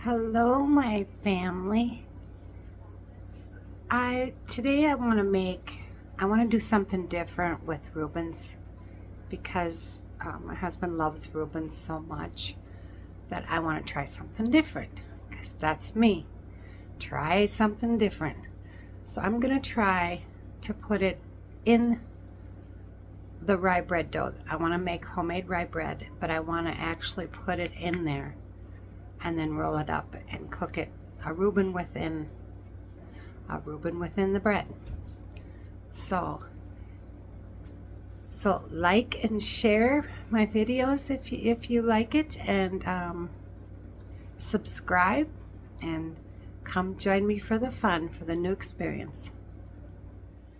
Hello, my family. Today I want to do something different with Reubens because my husband loves Reubens so much that I want to try something different because that's me. Try something different. So I'm going to try to put it in the rye bread dough. I want to make homemade rye bread, but I want to actually put it in there and then roll it up and cook it a Reuben within the bread. So like and share my videos if you like it, and subscribe and come join me for the fun, for the new experience.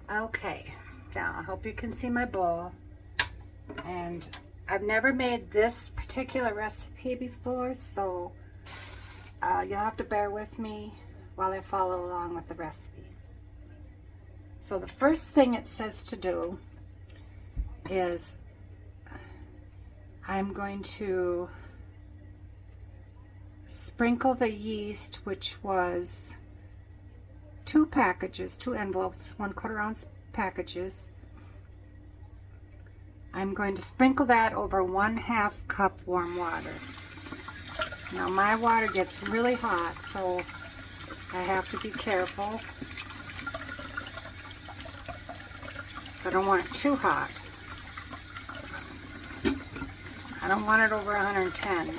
Okay, now I hope you can see my bowl, and I've never made this particular recipe before, so you'll have to bear with me while I follow along with the recipe. So the first thing it says to do is I'm going to sprinkle the yeast, which was 2 envelopes, 1/4 ounce packages. I'm going to sprinkle that over 1/2 cup warm water. Now my water gets really hot, so I have to be careful. I don't want it too hot. I don't want it over 110.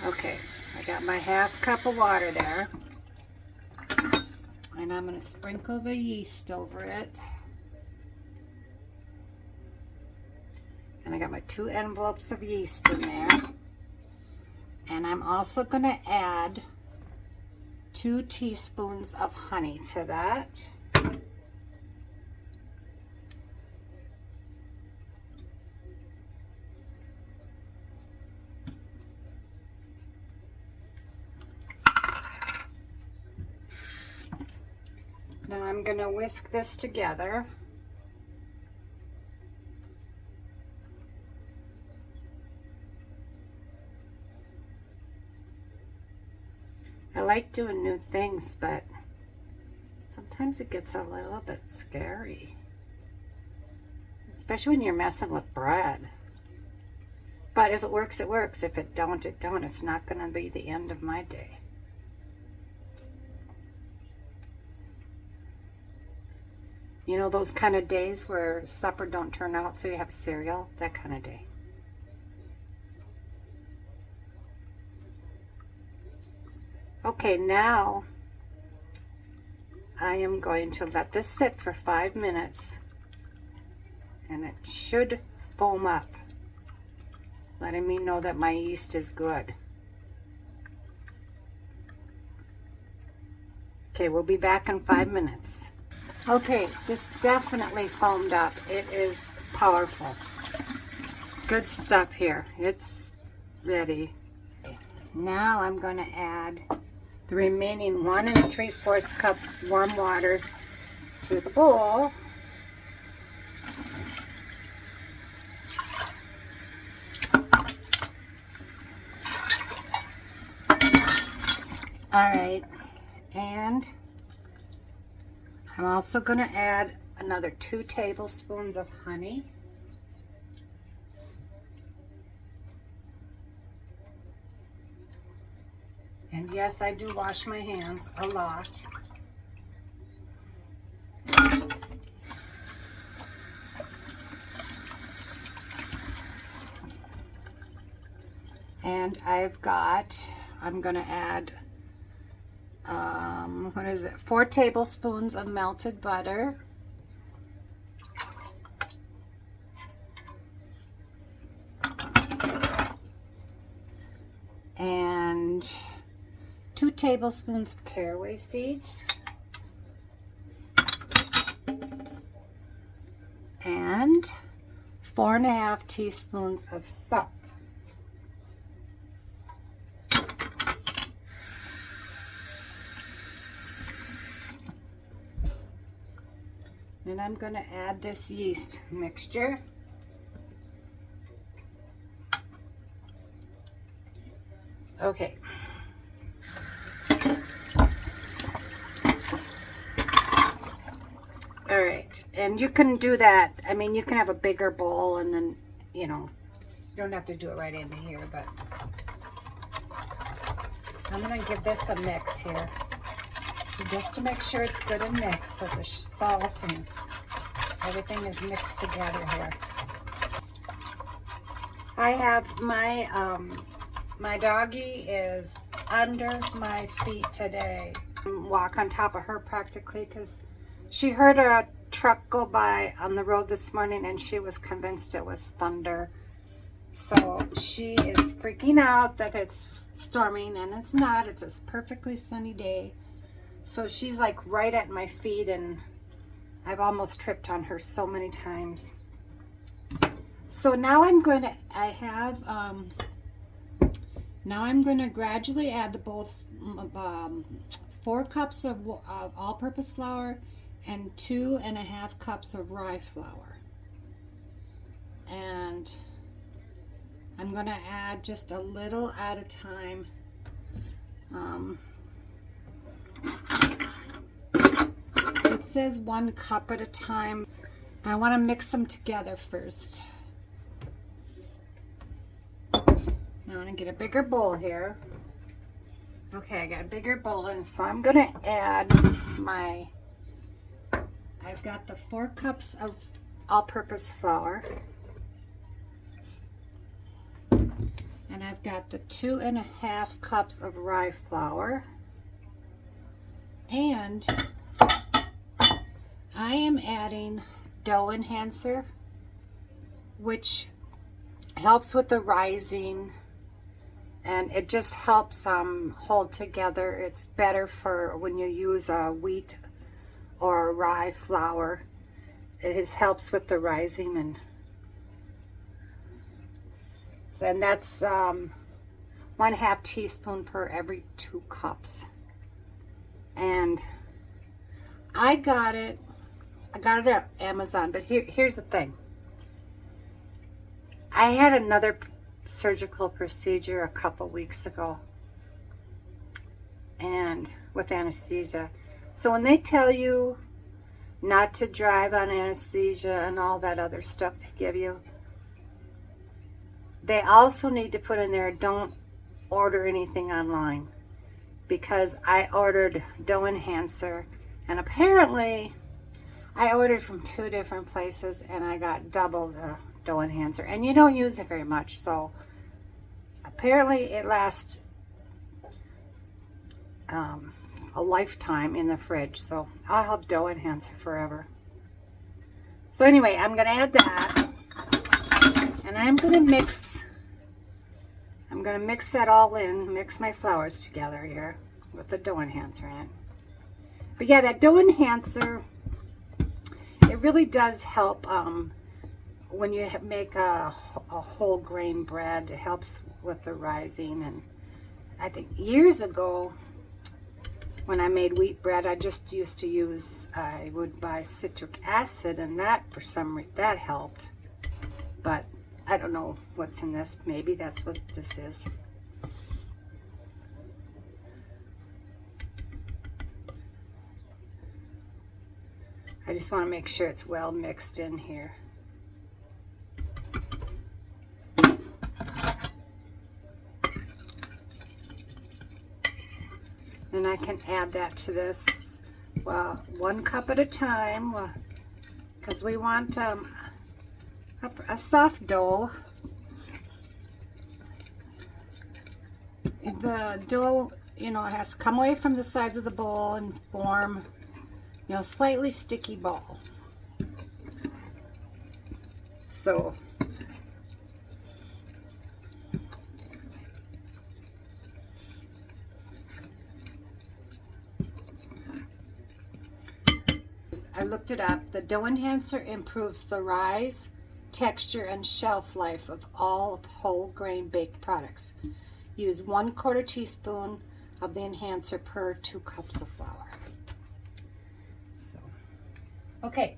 Okay, I got my 1/2 cup of water there. And I'm going to sprinkle the yeast over it. And I got my 2 envelopes of yeast in there. And I'm also going to add 2 teaspoons of honey to that. Now I'm going to whisk this together. I like doing new things, but sometimes it gets a little bit scary, especially when you're messing with bread. But if it works, it works. If it don't, it don't. It's not going to be the end of my day. You know, those kind of days where supper don't turn out, so you have cereal, that kind of day. Okay, now I am going to let this sit for 5 minutes, and it should foam up, letting me know that my yeast is good. Okay, we'll be back in 5 minutes. Okay, this definitely foamed up. It is powerful. Good stuff here. It's ready. Now I'm going to add the remaining 1 3/4 cup warm water to the bowl. All right, and I'm also going to add another 2 tablespoons of honey. And yes, I do wash my hands a lot. And I'm going to add, 4 tablespoons of melted butter. And 2 tablespoons of caraway seeds. And 4 1/2 teaspoons of salt. And I'm going to add this yeast mixture. Okay. All right, and you can do that. I mean, you can have a bigger bowl and then, you know, you don't have to do it right into here, but I'm going to give this a mix here. So just to make sure it's good and mixed, that the salt and everything is mixed together here. I have my, my doggie is under my feet today. Walk on top of her practically because she heard a truck go by on the road this morning and she was convinced it was thunder. So she is freaking out that it's storming, and it's not. It's a perfectly sunny day. So she's like right at my feet, and I've almost tripped on her so many times. So now I'm going to, now I'm going to gradually add the both 4 cups of all-purpose flour and 2.5 cups of rye flour. And I'm going to add just a little at a time. It says 1 cup at a time. I want to mix them together first. Now I'm going to get a bigger bowl here. Okay, I got a bigger bowl, and so I'm going to add my, I've got the 4 cups of all-purpose flour. And I've got the 2.5 cups of rye flour. And I am adding dough enhancer, which helps with the rising, and it just helps hold together. It's better for when you use a wheat or rye flour. It helps with the rising, and that's 1/2 teaspoon per every 2 cups. And I got it at Amazon, but here's the thing. I had another surgical procedure a couple weeks ago, and with anesthesia. So when they tell you not to drive on anesthesia and all that other stuff they give you, they also need to put in there, don't order anything online, because I ordered dough enhancer, and apparently I ordered from 2 different places and I got double the dough enhancer, and you don't use it very much, so apparently it lasts a lifetime in the fridge, so I'll have dough enhancer forever. So anyway, I'm going to add that, and I'm going to mix that all in, mix my flours together here with the dough enhancer in. But yeah, that dough enhancer, it really does help when you make a whole grain bread. It helps with the rising. And I think years ago when I made wheat bread, I just used to use, I would buy citric acid, and that for some reason that helped. But I don't know what's in this. Maybe that's what this is. I just want to make sure it's well mixed in here. And I can add that to this, well, 1 cup at a time, because we want a soft dough. The dough, you know, it has to come away from the sides of the bowl and form, you know, slightly sticky ball. So I looked it up. The dough enhancer improves the rise, texture, and shelf life of all whole grain baked products. Use 1/4 teaspoon of the enhancer per 2 cups of flour. So, okay,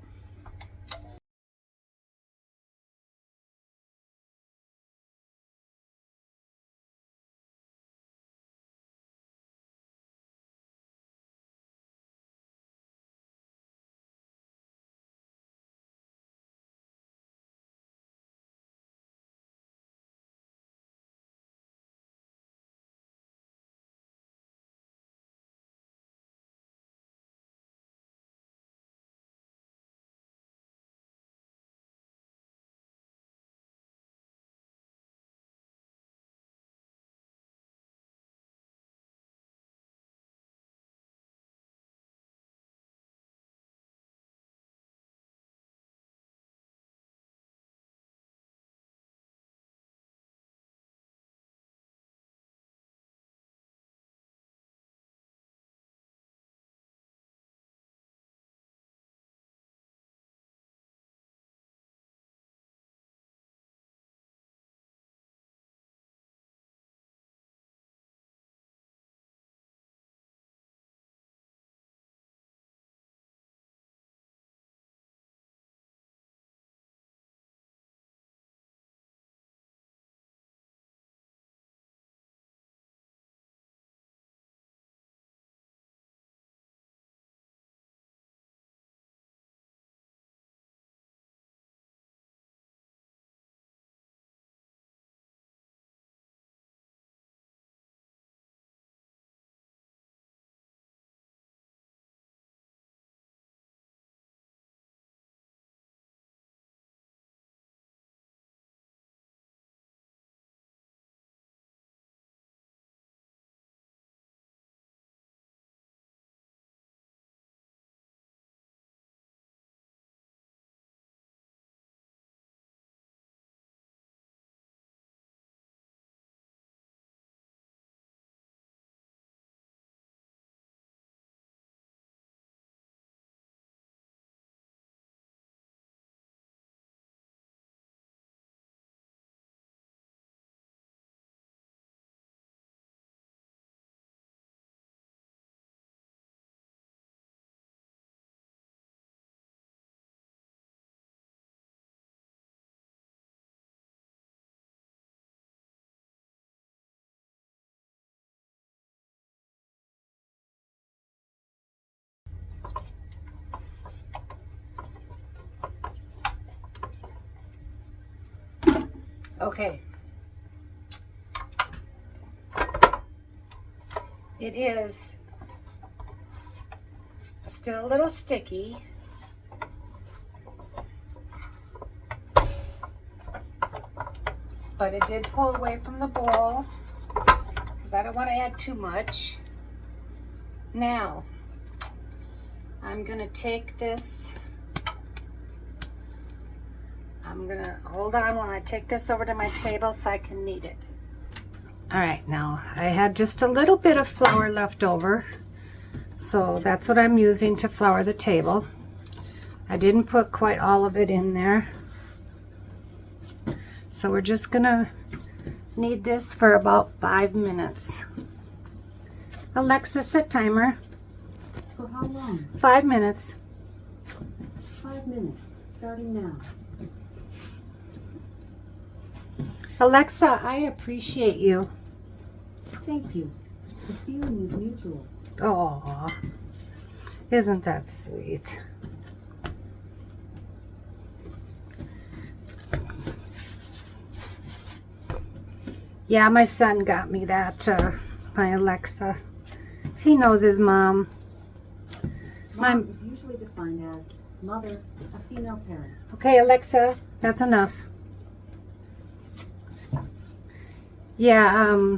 Okay. It is still a little sticky. But it did pull away from the bowl because I don't want to add too much. Now, I'm going to take this. I'm going to hold on while I take this over to my table so I can knead it. All right, now I had just a little bit of flour left over. So that's what I'm using to flour the table. I didn't put quite all of it in there. So we're just gonna knead this for about 5 minutes. Alexa, set timer. For how long? 5 minutes. 5 minutes, starting now. Alexa, I appreciate you. Thank you. The feeling is mutual. Oh, isn't that sweet? Yeah, my son got me that, my Alexa. He knows his mom. Mom is usually defined as mother, a female parent. Okay, Alexa, that's enough. Yeah,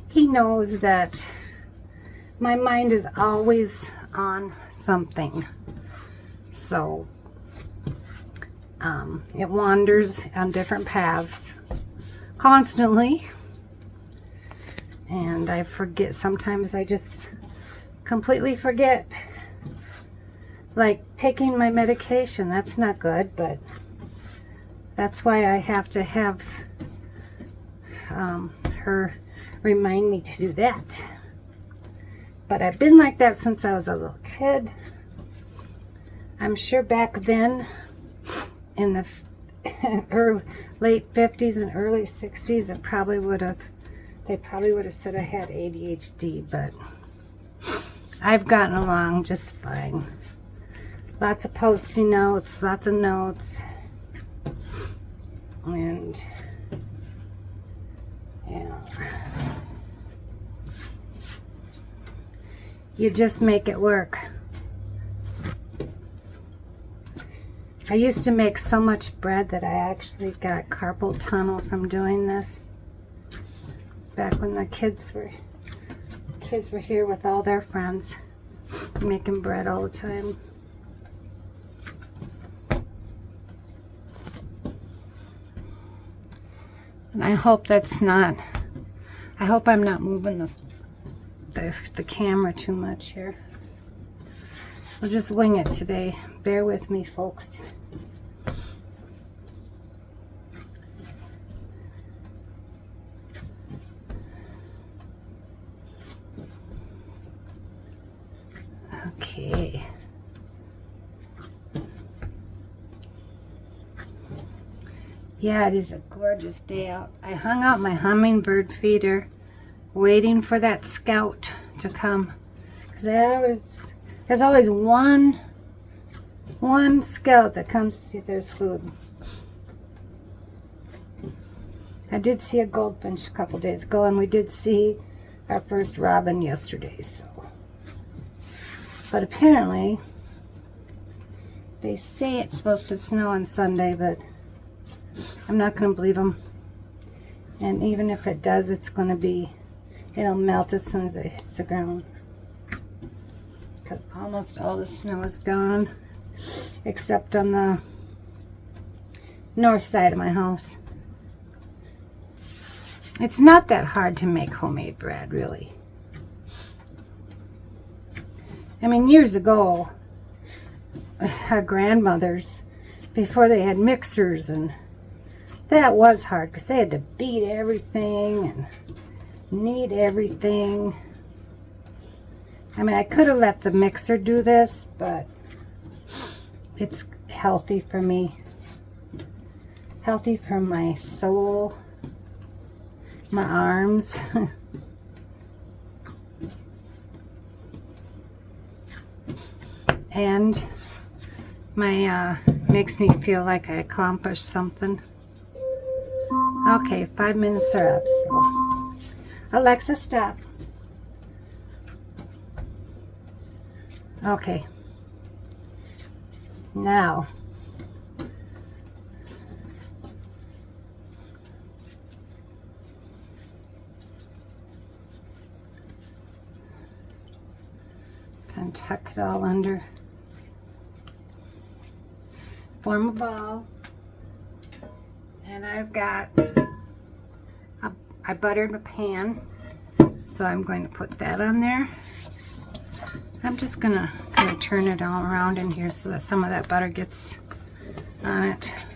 he knows that my mind is always on something. So, it wanders on different paths constantly. And I forget, sometimes I just completely forget. Like taking my medication, that's not good, but that's why I have to have her remind me to do that. But I've been like that since I was a little kid. I'm sure back then in the late 50s and early 60s, they probably would have said I had ADHD, but I've gotten along just fine. Lots of post-it notes, lots of notes, and yeah, you just make it work. I used to make so much bread that I actually got carpal tunnel from doing this. Back when the kids were here with all their friends, making bread all the time. And I hope that's not, I hope I'm not moving the camera too much here. We'll just wing it today. Bear with me, folks. Okay. Yeah, it is a gorgeous day out. I hung out my hummingbird feeder waiting for that scout to come. Because there's always one scout that comes to see if there's food. I did see a goldfinch a couple days ago, and we did see our first robin yesterday. So, but apparently they say it's supposed to snow on Sunday, but I'm not going to believe them. And even if it does, it'll melt as soon as it hits the ground. Because almost all the snow is gone, except on the north side of my house. It's not that hard to make homemade bread, really. I mean, years ago, our grandmothers, before they had mixers, and that was hard because they had to beat everything and knead everything. I mean, I could have let the mixer do this, but it's healthy for me. Healthy for my soul, my arms. And makes me feel like I accomplished something. Okay, 5 minutes are up. So, Alexa, stop. Okay. Now, just kind of tuck it all under. Form a ball. And I've got, I buttered a pan, so I'm going to put that on there. I'm just gonna kind of turn it all around in here so that some of that butter gets on it.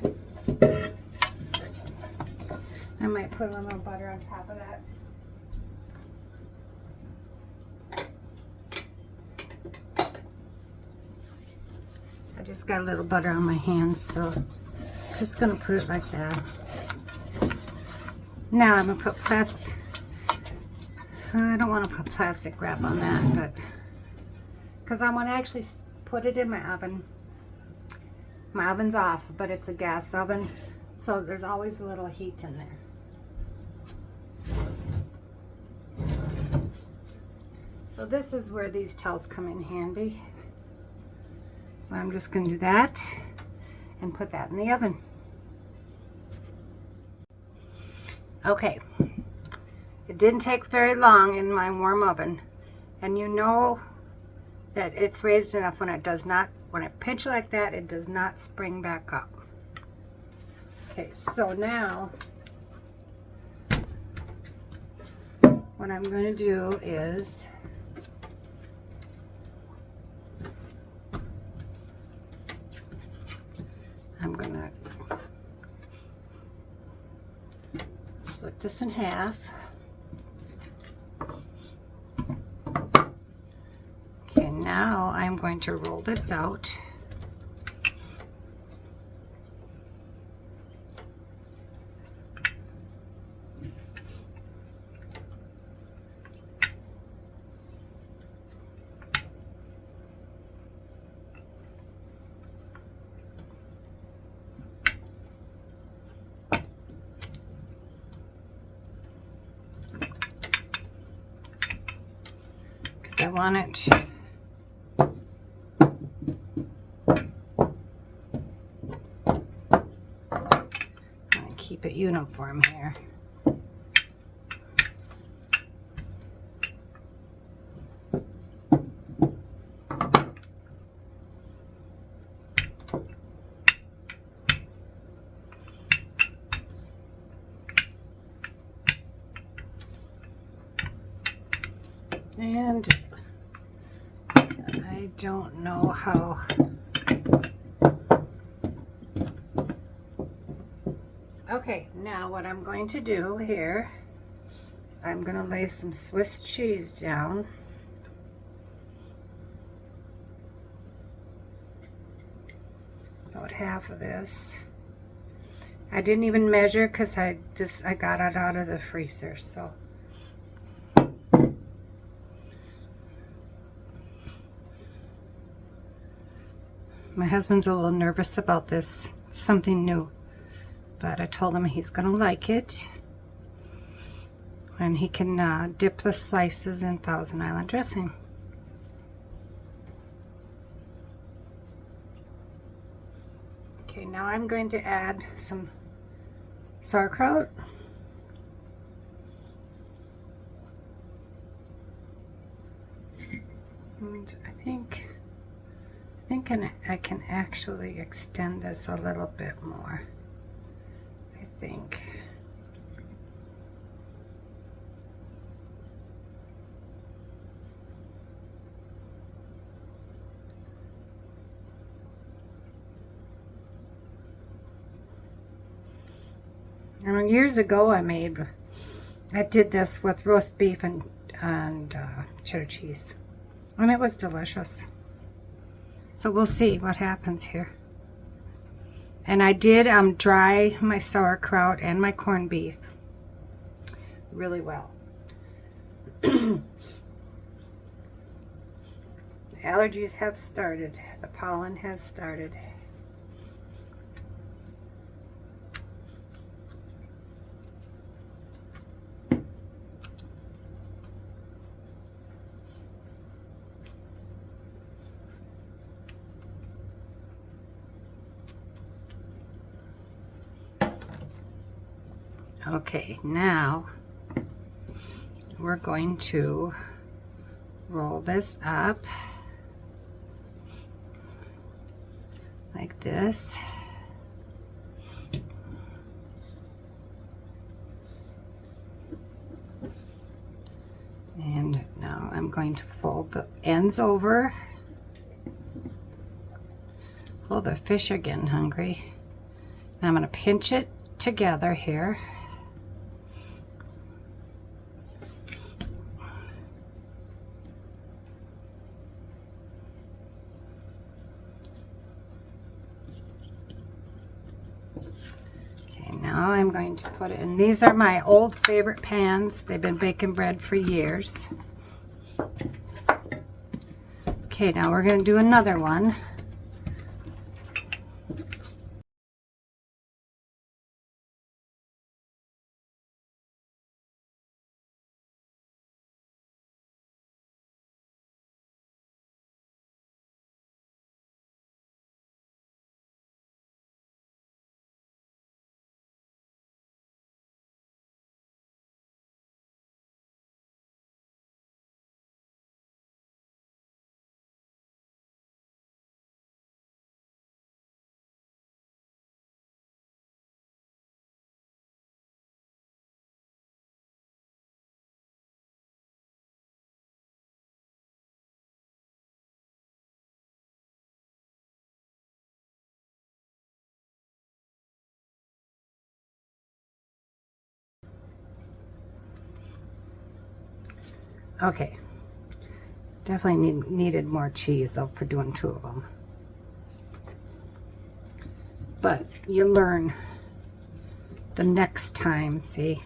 I might put a little butter on top of that. I just got a little butter on my hands, so I'm just gonna put it like that. Now I'm gonna put plastic. I don't want to put plastic wrap on that, but because I want to actually put it in my oven. My oven's off, but it's a gas oven, so there's always a little heat in there. So this is where these towels come in handy. So I'm just going to do that and put that in the oven. Okay, it didn't take very long in my warm oven, and you know that it's raised enough when it does not, when I pinch like that, it does not spring back up. Okay, so now what I'm going to do is I'm going to split this in half. Okay, now I'm going to roll this out. Because I want it keep it uniform here. And I don't know how. Okay, now what I'm going to do here is I'm going to lay some Swiss cheese down. About half of this. I didn't even measure because I got it out of the freezer, so. My husband's a little nervous about this. It's something new. But I told him he's going to like it. And he can dip the slices in Thousand Island dressing. Okay, now I'm going to add some sauerkraut. And I think I can actually extend this a little bit more. I think. I mean, years ago I did this with roast beef and cheddar cheese, and it was delicious. So we'll see what happens here. And I did dry my sauerkraut and my corned beef really well. The allergies have started. The pollen has started. Okay, now we're going to roll this up like this. And now I'm going to fold the ends over. Oh, the fish are getting hungry. And I'm going to pinch it together here. Okay, now I'm going to put it in. These are my old favorite pans. They've been baking bread for years. Okay, now we're going to do another one. Okay, definitely needed more cheese though for doing 2 of them. But you learn the next time, see?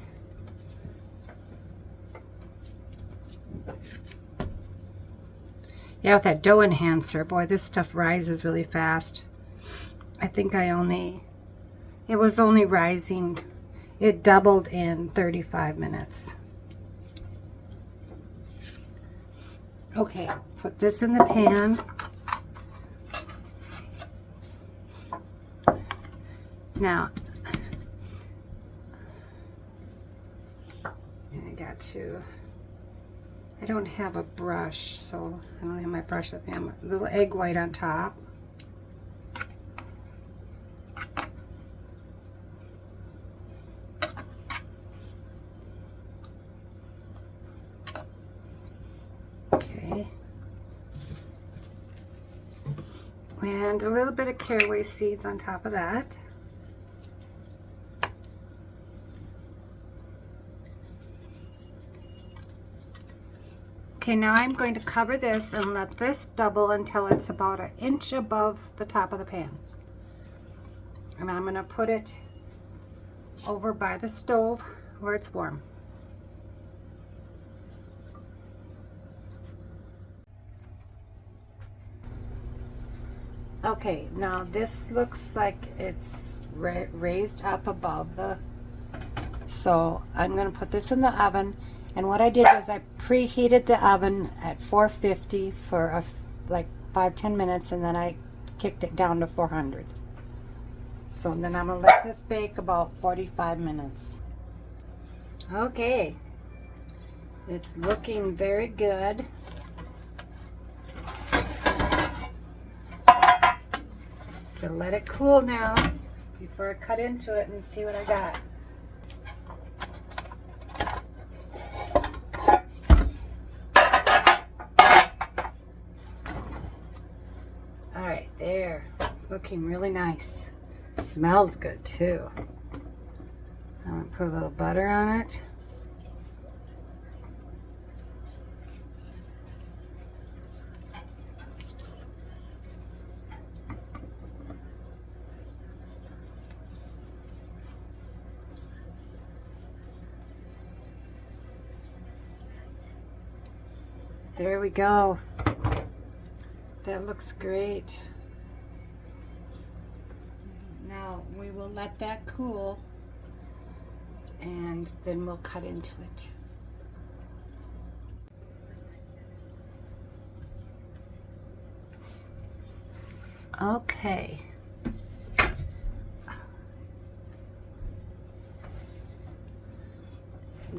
Yeah, with that dough enhancer, boy, this stuff rises really fast. I think it was only rising, it doubled in 35 minutes. Okay, put this in the pan. Now, I don't have a brush, so I don't have my brush with me. I'm a little egg white on top. Okay. And a little bit of caraway seeds on top of that. Okay, now I'm going to cover this and let this double until it's about 1 inch above the top of the pan. And I'm going to put it over by the stove where it's warm. Okay, now this looks like it's raised up above the, so I'm going to put this in the oven. And what I did was I preheated the oven at 450 for like 5-10 minutes, and then I kicked it down to 400. So then I'm going to let this bake about 45 minutes. Okay, it's looking very good. Gonna let it cool now before I cut into it and see what I got. Alright, there. Looking really nice. Smells good too. I'm gonna put a little butter on it. There we go. That looks great. Now we will let that cool and then we'll cut into it. Okay.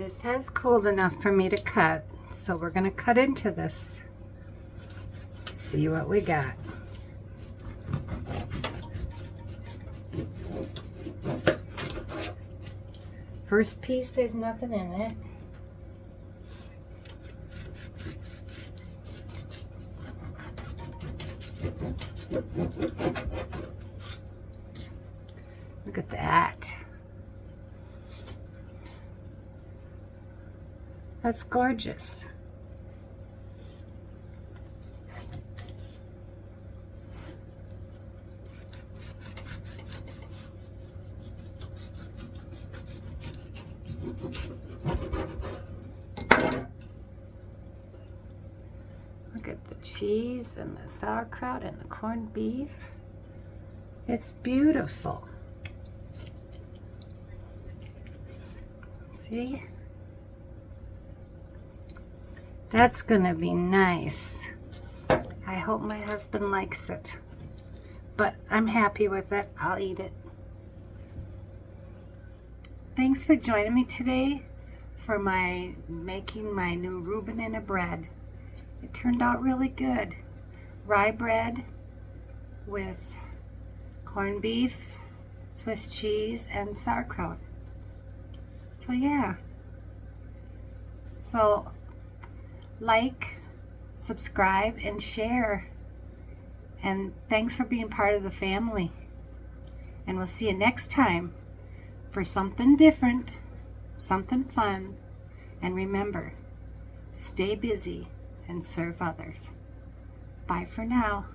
This has cooled enough for me to cut, so we're going to cut into this. See what we got. First piece, there's nothing in it. Look at that. That's gorgeous. Look at the cheese and the sauerkraut and the corned beef. It's beautiful. See? That's gonna be nice. I hope my husband likes it. But I'm happy with it. I'll eat it. Thanks for joining me today for making my new Reuben in a bread. It turned out really good. Rye bread with corned beef, Swiss cheese, and sauerkraut. So yeah. So like, subscribe, and share. And thanks for being part of the family. And we'll see you next time for something different, something fun. And remember, stay busy and serve others. Bye for now.